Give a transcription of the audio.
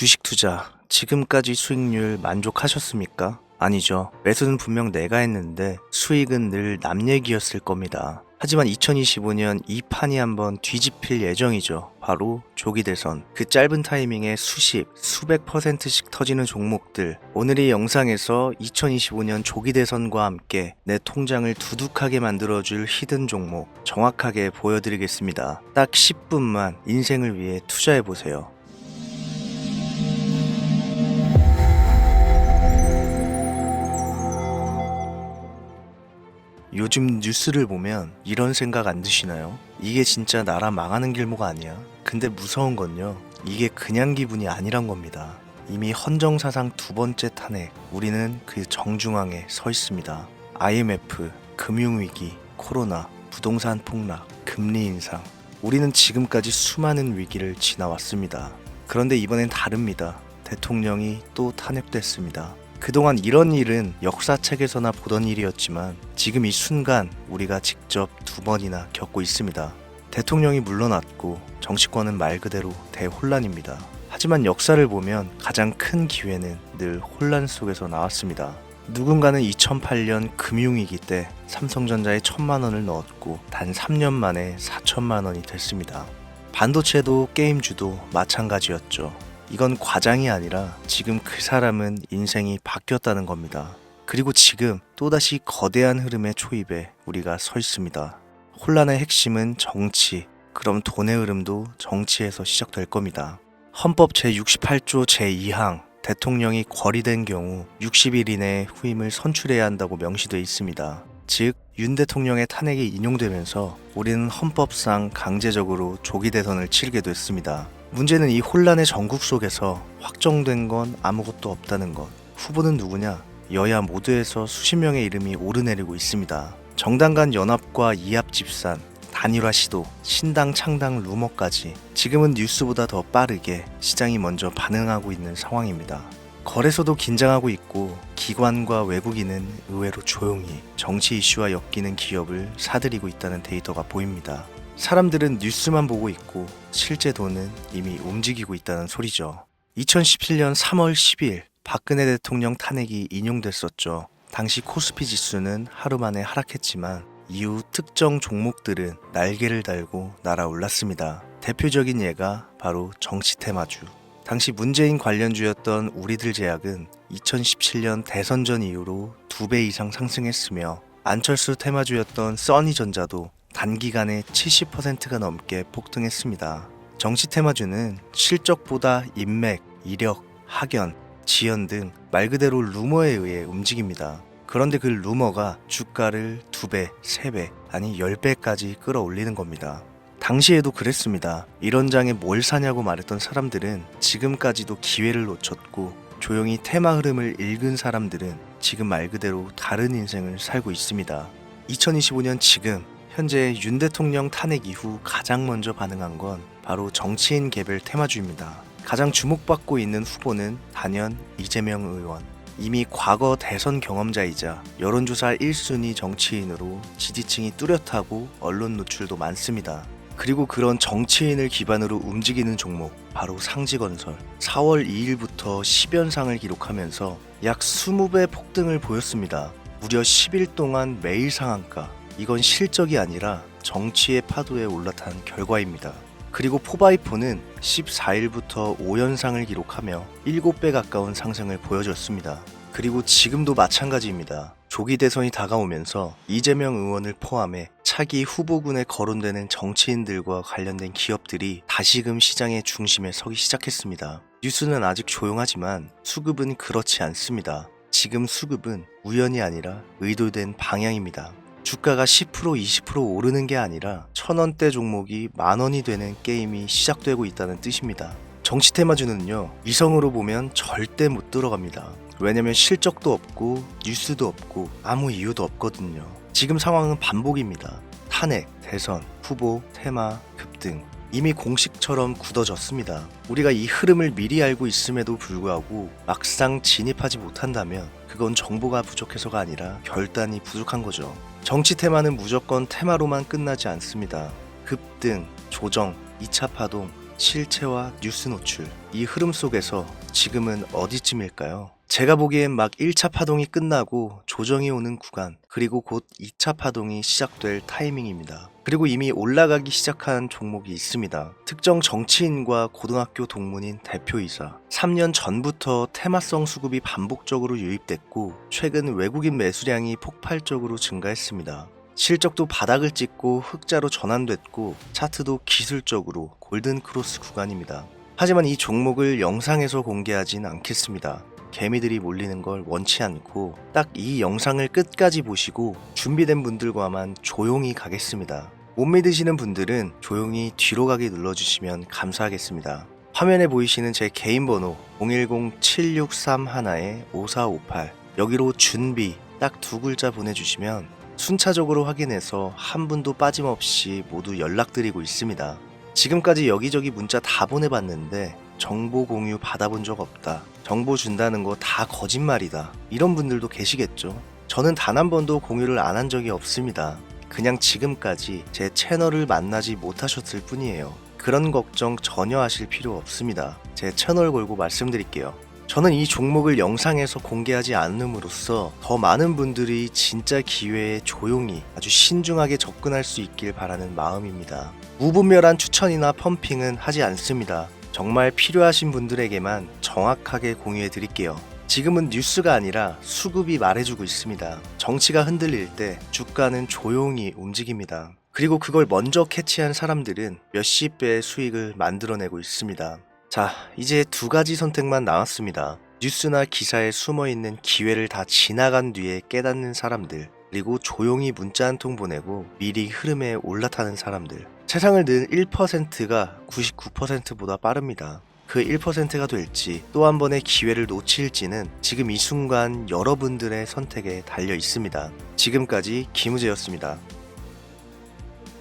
주식 투자, 지금까지 수익률 만족하셨습니까? 아니죠. 매수는 분명 내가 했는데 수익은 늘 남 얘기였을 겁니다. 하지만 2025년 이 판이 한번 뒤집힐 예정이죠. 바로 조기 대선. 그 짧은 타이밍에 수십, 수백 %씩 터지는 종목들. 오늘 이 영상에서 2025년 조기 대선과 함께 내 통장을 두둑하게 만들어줄 히든 종목 정확하게 보여드리겠습니다. 딱 10분만 인생을 위해 투자해보세요. 요즘 뉴스를 보면 이런 생각 안 드시나요? 이게 진짜 나라 망하는 길목 아니야? 근데 무서운 건요, 이게 그냥 기분이 아니란 겁니다. 이미 헌정사상 두 번째 탄핵, 우리는 그 정중앙에 서 있습니다. IMF, 금융위기, 코로나, 부동산 폭락, 금리 인상, 우리는 지금까지 수많은 위기를 지나왔습니다. 그런데 이번엔 다릅니다. 대통령이 또 탄핵됐습니다. 그동안 이런 일은 역사책에서나 보던 일이었지만 지금 이 순간 우리가 직접 두 번이나 겪고 있습니다. 대통령이 물러났고 정치권은 말 그대로 대혼란입니다. 하지만 역사를 보면 가장 큰 기회는 늘 혼란 속에서 나왔습니다. 누군가는 2008년 금융위기 때 삼성전자에 1,000만 원을 넣었고 단 3년 만에 4천만 원이 됐습니다. 반도체도 게임주도 마찬가지였죠. 이건 과장이 아니라 지금 그 사람은 인생이 바뀌었다는 겁니다. 그리고 지금 또다시 거대한 흐름의 초입에 우리가 서 있습니다. 혼란의 핵심은 정치, 그럼 돈의 흐름도 정치에서 시작될 겁니다. 헌법 제68조 제2항, 대통령이 거리된 경우 60일 이내에 후임을 선출해야 한다고 명시되어 있습니다. 즉, 윤 대통령의 탄핵이 인용되면서 우리는 헌법상 강제적으로 조기 대선을 치르게 됐습니다. 문제는 이 혼란의 전국 속에서 확정된 건 아무것도 없다는 것. 후보는 누구냐? 여야 모두에서 수십 명의 이름이 오르내리고 있습니다. 정당 간 연합과 이합 집산, 단일화 시도, 신당 창당 루머까지 지금은 뉴스보다 더 빠르게 시장이 먼저 반응하고 있는 상황입니다. 거래소도 긴장하고 있고 기관과 외국인은 의외로 조용히 정치 이슈와 엮이는 기업을 사들이고 있다는 데이터가 보입니다. 사람들은 뉴스만 보고 있고 실제 돈은 이미 움직이고 있다는 소리죠. 2017년 3월 10일 박근혜 대통령 탄핵이 인용됐었죠. 당시 코스피 지수는 하루 만에 하락했지만 이후 특정 종목들은 날개를 달고 날아올랐습니다. 대표적인 예가 바로 정치 테마주. 당시 문재인 관련주였던 우리들 제약은 2017년 대선 전 이후로 2배 이상 상승했으며 안철수 테마주였던 써니전자도 단기간에 70%가 넘게 폭등했습니다. 정치 테마주는 실적보다 인맥, 이력, 학연, 지연 등 말 그대로 루머에 의해 움직입니다. 그런데 그 루머가 주가를 2배, 3배, 아니 10배까지 끌어올리는 겁니다. 당시에도 그랬습니다. 이런 장에 뭘 사냐고 말했던 사람들은 지금까지도 기회를 놓쳤고 조용히 테마 흐름을 읽은 사람들은 지금 말 그대로 다른 인생을 살고 있습니다. 2025년 지금 현재 윤 대통령 탄핵 이후 가장 먼저 반응한 건 바로 정치인 개별 테마주입니다. 가장 주목받고 있는 후보는 단연 이재명 의원. 이미 과거 대선 경험자이자 여론조사 1순위 정치인으로 지지층이 뚜렷하고 언론 노출도 많습니다. 그리고 그런 정치인을 기반으로 움직이는 종목, 바로 상지건설. 4월 2일부터 10연상을 기록하면서 약 20배 폭등을 보였습니다. 무려 10일 동안 매일 상한가. 이건 실적이 아니라 정치의 파도에 올라탄 결과입니다. 그리고 포바이포는 14일부터 5연상을 기록하며 7배 가까운 상승을 보여줬습니다. 그리고 지금도 마찬가지입니다. 조기 대선이 다가오면서 이재명 의원을 포함해 차기 후보군에 거론되는 정치인들과 관련된 기업들이 다시금 시장의 중심에 서기 시작했습니다. 뉴스는 아직 조용하지만 수급은 그렇지 않습니다. 지금 수급은 우연이 아니라 의도된 방향입니다. 주가가 10%, 20% 오르는 게 아니라 1,000원대 종목이 만원이 되는 게임이 시작되고 있다는 뜻입니다. 정치 테마주는요, 이성으로 보면 절대 못 들어갑니다. 왜냐면 실적도 없고 뉴스도 없고 아무 이유도 없거든요. 지금 상황은 반복입니다. 탄핵, 대선, 후보, 테마, 급등. 이미 공식처럼 굳어졌습니다. 우리가 이 흐름을 미리 알고 있음에도 불구하고 막상 진입하지 못한다면 그건 정보가 부족해서가 아니라 결단이 부족한 거죠. 정치 테마는 무조건 테마로만 끝나지 않습니다. 급등, 조정, 2차 파동, 실체와 뉴스 노출, 이 흐름 속에서 지금은 어디쯤일까요? 제가 보기엔 막 1차 파동이 끝나고 조정이 오는 구간, 그리고 곧 2차 파동이 시작될 타이밍입니다. 그리고 이미 올라가기 시작한 종목이 있습니다. 특정 정치인과 고등학교 동문인 대표이사. 3년 전부터 테마성 수급이 반복적으로 유입됐고 최근 외국인 매수량이 폭발적으로 증가했습니다. 실적도 바닥을 찍고 흑자로 전환됐고 차트도 기술적으로 골든크로스 구간입니다. 하지만 이 종목을 영상에서 공개하진 않겠습니다. 개미들이 몰리는 걸 원치 않고 딱 이 영상을 끝까지 보시고 준비된 분들과만 조용히 가겠습니다. 못 믿으시는 분들은 조용히 뒤로 가기 눌러주시면 감사하겠습니다. 화면에 보이시는 제 개인 번호 010-7631-5458 여기로 준비 딱 두 글자 보내주시면 순차적으로 확인해서 한 분도 빠짐없이 모두 연락드리고 있습니다. 지금까지 여기저기 문자 다 보내봤는데 정보 공유 받아본 적 없다. 정보 준다는 거 다 거짓말이다. 이런 분들도 계시겠죠. 저는 단 한 번도 공유를 안 한 적이 없습니다. 그냥 지금까지 제 채널을 만나지 못하셨을 뿐이에요. 그런 걱정 전혀 하실 필요 없습니다. 제 채널 걸고 말씀드릴게요. 저는 이 종목을 영상에서 공개하지 않음으로써 더 많은 분들이 진짜 기회에 조용히 아주 신중하게 접근할 수 있길 바라는 마음입니다. 무분별한 추천이나 펌핑은 하지 않습니다. 정말 필요하신 분들에게만 정확하게 공유해 드릴게요. 지금은 뉴스가 아니라 수급이 말해주고 있습니다. 정치가 흔들릴 때 주가는 조용히 움직입니다. 그리고 그걸 먼저 캐치한 사람들은 몇십 배의 수익을 만들어내고 있습니다. 자, 이제 두 가지 선택만 남았습니다. 뉴스나 기사에 숨어있는 기회를 다 지나간 뒤에 깨닫는 사람들, 그리고 조용히 문자 한 통 보내고 미리 흐름에 올라타는 사람들. 세상을 는 1%가 99%보다 빠릅니다. 그 1%가 될지 또 한 번의 기회를 놓칠지는 지금 이 순간 여러분들의 선택에 달려 있습니다. 지금까지 김우재였습니다.